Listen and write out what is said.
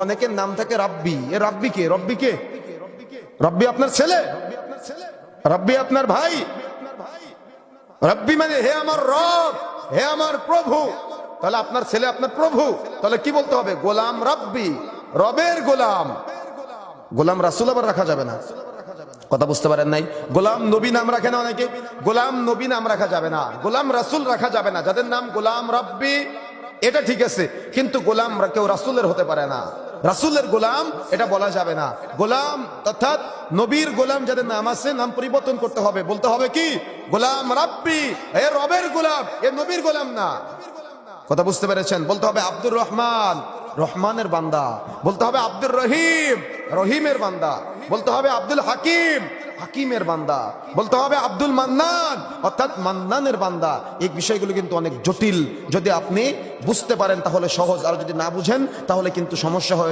অনেকের নাম থাকে রাব্বি। এ রাব্বি কে? রব্বি কে? রব্বি আপনার ছেলে, রব্বি আপনার ভাই। রব্বি মানে হে আমার রব, হে আমার প্রভু। তাহলে আপনার ছেলে আপনার প্রভু, তাহলে কি বলতে হবে? গোলাম রাব্বি, রবের গোলাম। গোলাম রাসূল আবার রাখা যাবে না। কথা বুঝতে পারেন নাই? গোলাম নবী নাম রাখে না অনেকে, গোলাম নবী নাম রাখা যাবে না, গোলাম রাসূল রাখা যাবে না। যাদের নাম গোলাম রাব্বি এটা ঠিক আছে, কিন্তু গোলাম কেউ রাসূলের হতে পারে না। রাসূলের গোলাম এটা বলা যাবে না। গোলাম অর্থাৎ নবীর গোলাম যাদের নাম আছে, নাম পরিবর্তন করতে হবে। বলতে হবে কি? গোলাম রাব্বি, এ রবের গোলাম, এ নবীর গোলাম না। কথা বুঝতে পেরেছেন? বলতে হবে আব্দুর রহমান, রহমানের বান্দা। বলতে হবে আব্দুর রহিম, রহিমের বান্দা। বলতে হবে আব্দুল হাকিম, হাকিমের বান্দা। বলতে হবে আব্দুল মান্নান, অর্থাৎ মান্নানের বান্দা। এই বিষয়গুলো কিন্তু অনেক জটিল। যদি আপনি বুঝতে পারেন তাহলে সহজ, আর যদি না বুঝেন তাহলে কিন্তু সমস্যা হয়ে